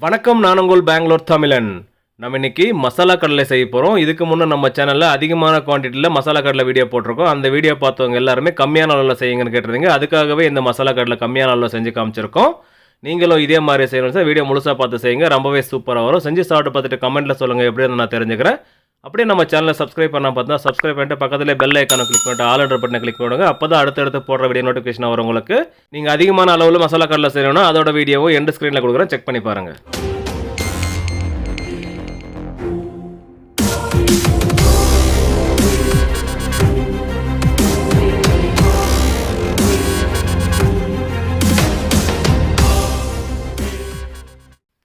வணக்கம், நான் உங்கள் பெங்களூர் தமிழன். நம்ம இன்னைக்கு மசாலா கடலை செய்ய போகிறோம். இதுக்கு முன்னே நம்ம சேனலில் அதிகமான குவான்டிட்டியில் மசாலா கடலை வீடியோ போட்டிருக்கோம். அந்த வீடியோ பார்த்தவங்க எல்லாருமே கம்மியான அளவில் செய்யுங்கன்னு கேட்டிருந்தீங்க. அதுக்காகவே இந்த மசாலா கடலை கம்மியான அளவில் செஞ்சு காமிச்சிருக்கோம். நீங்களும் இதே மாதிரி செய்யணும் சார். வீடியோ முழுசாக பார்த்து செய்யுங்க, ரொம்பவே சூப்பராக வரும். செஞ்சு சாப்பிட்டு பார்த்துட்டு கமெண்ட்டில் சொல்லுங்கள் எப்படின்னு நான் தெரிஞ்சுக்கிறேன். அப்படியே நம்ம சேனலை சப்ஸ்கிரைப் பண்ணால் பார்த்தா சப்ஸ்கிரைப் பண்ணிட்டு பக்கத்தில் பெல் ஐக்கானை கிளிக் பண்ணிட்டு ஆல் ஆர்டர் பட்டனை கிளிக் பண்ணுங்க. அப்போ தான் அடுத்தடுத்து போடுற வீடியோ நோட்டிஃபிகேஷன் வரும் உங்களுக்கு. நீங்கள் அதிகமான அளவில் மசாலா கடலை செய்யணும்னா அதோட வீடியோவும் எண்ட் ஸ்க்ரீனில் கொடுக்குறேன், செக் பண்ணி பாருங்கள்.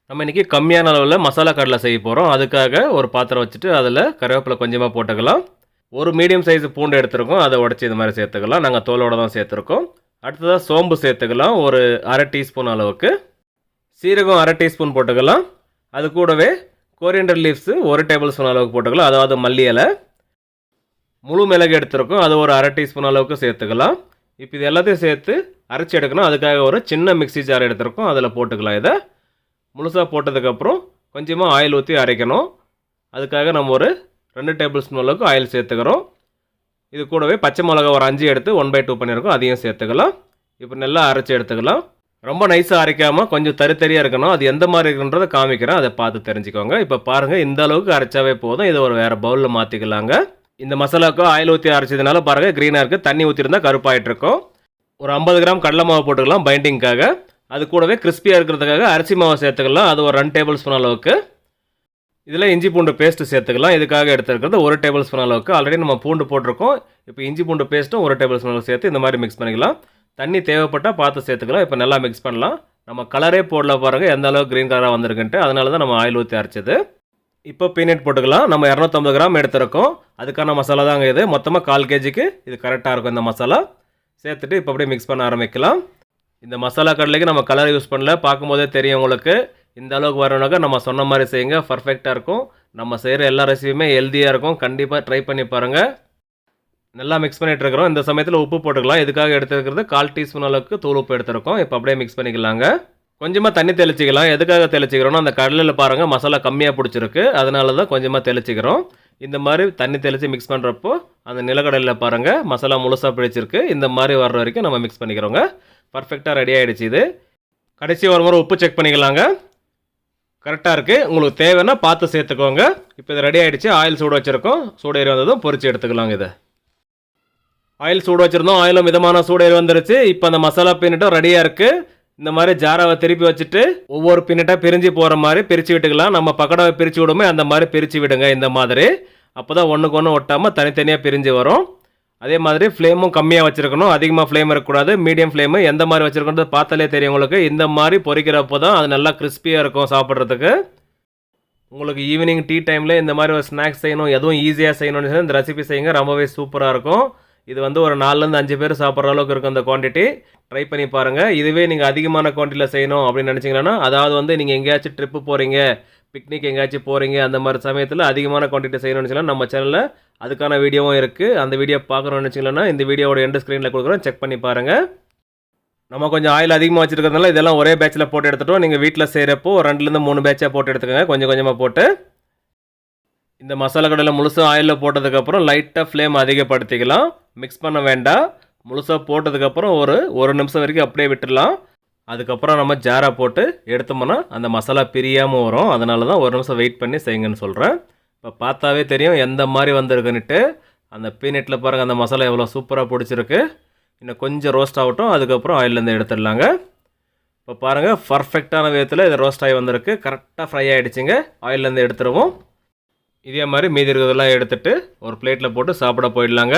நம்ம இன்றைக்கி கம்மியான அளவில் மசாலா கடலை செய்ய போகிறோம். அதுக்காக ஒரு பாத்திரம் வச்சுட்டு அதில் கருவேப்பிலை கொஞ்சமாக போட்டுக்கலாம். ஒரு மீடியம் சைஸ் பூண்டு எடுத்துருக்கோம், அதை உடச்சி இது மாதிரி சேர்த்துக்கலாம். நாங்கள் தோலோடு தான் சேர்த்துருக்கோம். அடுத்ததாக சோம்பு சேர்த்துக்கலாம், ஒரு அரை டீஸ்பூன் அளவுக்கு. சீரகம் அரை டீஸ்பூன் போட்டுக்கலாம். அது கூடவே கொரியண்டர் லீவ்ஸு ஒரு டேபிள் ஸ்பூன் அளவுக்கு போட்டுக்கலாம், அதாவது மல்லி இலை. முழு மிளகு எடுத்துருக்கோம், அது ஒரு அரை டீஸ்பூன் அளவுக்கு சேர்த்துக்கலாம். இப்போ இது எல்லாத்தையும் சேர்த்து அரைச்சி எடுக்கணும். அதுக்காக ஒரு சின்ன மிக்ஸி ஜார் எடுத்துருக்கோம், அதில் போட்டுக்கலாம். இதை முழுசாக போட்டதுக்கப்புறம் கொஞ்சமாக ஆயில் ஊற்றி அரைக்கணும். அதுக்காக நம்ம ஒரு 2 டேபிள் ஸ்பூன் அளவுக்கு ஆயில் சேர்த்துக்கிறோம். இது கூடவே பச்சை மிளகா ஒரு 5 எடுத்து 1/2 பண்ணியிருக்கோம், அதையும் சேர்த்துக்கலாம். இப்போ நல்லா அரைச்சி எடுத்துக்கலாம். ரொம்ப நைஸாக அரைக்காமல் கொஞ்சம் தரியாக இருக்கணும். அது எந்த மாதிரி இருக்குன்றதை காமிக்கிறேன், அதை பார்த்து தெரிஞ்சுக்கோங்க. இப்போ பாருங்கள், இந்த அளவுக்கு அரைச்சாவே போதும். இதை ஒரு வேறு பவுலில் மாற்றிக்கலாங்க. இந்த மசாலாவுக்கு ஆயில் ஊற்றி அரைச்சதுனால பாருங்கள் க்ரீனாக இருக்குது. தண்ணி ஊற்றிருந்தா கருப்பாயிட்ருக்கும். ஒரு 50 கிராம் கடலை மாவு போட்டுக்கலாம் பைண்டிங்காக. அது கூடவே கிறிஸ்பியாக இருக்கிறதுக்காக அரிசி மாவை சேர்த்துக்கலாம், அது ஒரு 2 டேபிள் ஸ்பூன் அளவுக்கு. இதில் இஞ்சி பூண்டு பேஸ்ட்டு சேர்த்துக்கலாம். இதுக்காக எடுத்துருக்கிறது 1 டேபிள் ஸ்பூன் அளவுக்கு. ஆல்ரெடி நம்ம பூண்டு போட்டிருக்கோம். இப்போ இஞ்சி பூண்டு பேஸ்ட்டும் 1 டேபிள் ஸ்பூன் அளவுக்கு சேர்த்து இந்த மாதிரி மிக்ஸ் பண்ணிக்கலாம். தண்ணி தேவைப்பட்டால் பார்த்து சேர்த்துக்கலாம். இப்போ நல்லா மிக்ஸ் பண்ணலாம். நம்ம கலரே போடல பாருங்கள் எந்த அளவுக்கு க்ரீன் கலராக வந்திருக்குன்ட்டு. அதனால தான் நம்ம ஆயில் ஊற்றி அரைச்சது. இப்போ பீனட் போட்டுக்கலாம். நம்ம 250 கிராம் எடுத்துருக்கோம். அதுக்கான மசாலா தாங்க இது. மொத்தமாக 1/4 கேஜிக்கு இது கரெக்டாக இருக்கும் இந்த மசாலா. சேர்த்துட்டு இப்போ அப்படியே மிக்ஸ் பண்ண ஆரம்பிக்கலாம். இந்த மசாலா கடலைக்கு நம்ம கலர் யூஸ் பண்ணல, பார்க்கும்போதே தெரியும் உங்களுக்கு. இந்த அளவுக்கு வரணுனாக்கா நம்ம சொன்ன மாதிரி செய்யுங்க, பர்ஃபெக்டாக இருக்கும். நம்ம செய்கிற எல்லா ரெசிபியுமே ஹெல்த்தியாக இருக்கும். கண்டிப்பாக ட்ரை பண்ணி பாருங்கள். நல்லா மிக்ஸ் பண்ணிகிட்டு இருக்கிறோம். இந்த சமயத்தில் உப்பு போட்டுக்கலாம். இதுக்காக எடுத்துருக்கிறது 1/4 டீஸ்பூன் அளவுக்கு தூள் உப்பு எடுத்துருக்கோம். இப்போ அப்படியே மிக்ஸ் பண்ணிக்கலாங்க. கொஞ்சமாக தண்ணி தெளிச்சிக்கலாம். எதுக்காக தெளிச்சிக்கிறோன்னா அந்த கடலில் பாருங்கள் மசாலா கம்மியாக பிடிச்சிருக்கு, அதனால தான் கொஞ்சமாக தெளிச்சிக்கிறோம். இந்த மாதிரி தண்ணி தெளித்து மிக்ஸ் பண்ணுறப்போ அந்த நிலக்கடலில் பாருங்கள் மசாலா முழுசாக பிடிச்சிருக்கு. இந்த மாதிரி வர்ற வரைக்கும் நம்ம மிக்ஸ் பண்ணிக்கிறோங்க. பர்ஃபெக்டாக ரெடி ஆகிடுச்சு. இது கடைசி ஒரு முறை உப்பு செக் பண்ணிக்கலாங்க. கரெக்டாக இருக்குது. உங்களுக்கு தேவைன்னா பார்த்து சேர்த்துக்கோங்க. இப்போ இது ரெடி ஆகிடுச்சு. ஆயில் சூடு வச்சுருக்கோம். சூடு ஏறி வந்ததும் பொரிச்சு எடுத்துக்கலாங்க. இதை ஆயில் சூடு வச்சுருந்தோம், ஆயிலும் மிதமான சூடு ஏறி வந்துருச்சு. இப்போ அந்த மசாலா பீனட்டும் ரெடியாக இருக்குது. இந்த மாதிரி ஜாராவை திருப்பி வச்சுட்டு ஒவ்வொரு பீனட்டாக பிரிஞ்சு போகிற மாதிரி பிரித்து விட்டுக்கலாம். நம்ம பக்கடாவை பிரித்து விடுமே அந்த மாதிரி பிரித்து விடுங்க. இந்த மாதிரி அப்போ தான் ஒன்றுக்கு ஒன்று ஒட்டாமல் தனித்தனியாக பிரிஞ்சு வரும். அதே மாதிரி ஃப்ளேமும் கம்மியாக வச்சுருக்கணும், அதிகமாக ஃப்ளேம் இருக்கக்கூடாது. மீடியம் ஃப்ளேமு எந்த மாதிரி வச்சுருக்கணும் பார்த்தாலே தெரியும் உங்களுக்கு. இந்த மாதிரி பொரிக்கிறப்போ தான் அது நல்லா கிறிஸ்பியாக இருக்கும் சாப்பிட்றதுக்கு. உங்களுக்கு ஈவினிங் டீ டைமில் இந்த மாதிரி ஒரு ஸ்நாக்ஸ் செய்யணும், எதுவும் ஈஸியாக செய்யணும்னு சொல்லி இந்த ரெசிபி செய்யுங்க, ரொம்பவே சூப்பராக இருக்கும். இது வந்து ஒரு 4லேருந்து 5 பேர் சாப்பிட்ற அளவுக்கு இருக்கும் இந்த குவான்டிட்டி. ட்ரை பண்ணி பாருங்கள். இதுவே நீங்கள் அதிகமான குவான்டிட்டியில் செய்யணும் அப்படின்னு நினச்சிங்கன்னா, அதாவது வந்து நீங்கள் எங்கேயாச்சும் ட்ரிப்பு போகிறீங்க, பிக்னிக் எங்கேயாச்சும் போகிறீங்க, அந்த மாதிரி சமயத்தில் அதிகமான குவான்டிட்டி செய்யணும்னு சொல்லலாம். நம்ம சேனலில் அதுக்கான வீடியோவும் இருக்குது. அந்த வீடியோ பார்க்கணும்னு நினச்சிங்கன்னா இந்த வீடியோவோட எண்ட் ஸ்க்ரீனில் கொடுக்குறோம், செக் பண்ணி பாருங்கள். நம்ம கொஞ்சம் ஆயில் அதிகமாக வச்சுருக்கிறதுனால இதெல்லாம் ஒரே பேட்சில் போட்டு எடுத்துட்டோம். நீங்கள் வீட்டில் செய்கிறப்போ 2லேருந்து 3 பேட்சாக போட்டு எடுத்துக்கோங்க, கொஞ்சம் கொஞ்சமாக போட்டு. இந்த மசாலா கடையில் முழுசாக ஆயிலில் போட்டதுக்கப்புறம் லைட்டாக ஃப்ளேம் அதிகப்படுத்திக்கலாம். மிக்ஸ் பண்ண வேண்டாம். முழுசாக போட்டதுக்கப்புறம் ஒரு நிமிஷம் வரைக்கும் அப்படியே விட்டுடலாம். அதுக்கப்புறம் நம்ம ஜாரா போட்டு எடுத்தோம்னா அந்த மசாலா பிரியாமல் வரும். அதனால தான் 1 நிமிஷம் வெயிட் பண்ணி செய்யுங்கன்னு சொல்கிறேன். இப்போ பார்த்தாவே தெரியும் எந்த மாதிரி வந்திருக்குன்னுட்டு. அந்த பீனட்டில் பாருங்கள் அந்த மசாலா எவ்வளோ சூப்பராக பிடிச்சிருக்கு. இன்னும் கொஞ்சம் ரோஸ்ட் ஆகட்டும், அதுக்கப்புறம் ஆயிலேருந்து எடுத்துடலாங்க. இப்போ பாருங்கள் பர்ஃபெக்டான விதத்தில் இது ரோஸ்ட் ஆகி வந்திருக்கு. கரெக்டாக ஃப்ரை ஆகிடுச்சிங்க. ஆயிலேருந்து எடுத்துருவோம். இதே மாதிரி மீதி இருக்கிறதெல்லாம் எடுத்துகிட்டு ஒரு பிளேட்டில் போட்டு சாப்பிட போயிடலாங்க.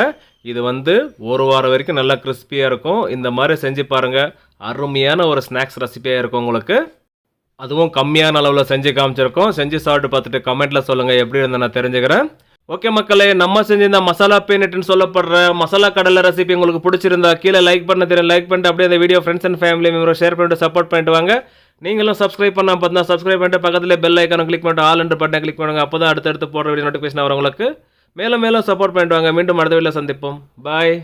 இது வந்து 1 வாரம் வரைக்கும் நல்லா கிறிஸ்பியாக இருக்கும். இந்த மாதிரி செஞ்சு பாருங்கள், அருமையான ஒரு ஸ்நாக்ஸ் ரெசிபியாக இருக்கும் உங்களுக்கு. அதுவும் கம்மியான அளவில் செஞ்சு காமிச்சிருக்கோம். செஞ்சு சாப்பிட்டு பார்த்துட்டு கமெண்ட்டில் சொல்லுங்கள் எப்படி இருந்தால் நான் தெரிஞ்சுக்கிறேன். ஓகே மக்களே, நம்ம செஞ்சிருந்த மசாலா பீனட்னு சொல்லப்படுற மசாலா கடலை ரெசிபி உங்களுக்கு பிடிச்சிருந்தா கீழே லைக் பண்ண தெரியும், லைக் பண்ணிட்டு அப்படியே இந்த வீடியோ ஃப்ரெண்ட்ஸ் அண்ட் ஃபேமிலி மெம்பரை ஷேர் பண்ணிட்டு சப்போர்ட் பண்ணிட்டு வாங்க. நீங்களும் சப்ஸ்கிரைப் பண்ணால் பார்த்தா சப்ஸ்கிரைப் பண்ணிட்டு பக்கத்தில் பெல் ஐக்கானை கிளிக் பண்ணிட்டு ஆல் என்ற பட்டனை கிளிக் பண்ணுங்கள். அப்போ தான் அடுத்தடுத்து போடுற வீடியோ நோட்டிஃபிகேஷன் வரும் உங்களுக்கு. மேலும் மேலும் சப்போர்ட் பண்ணிட்டு வாங்க. மீண்டும் அடுத்த வீடியோவில் சந்திப்போம். பாய்.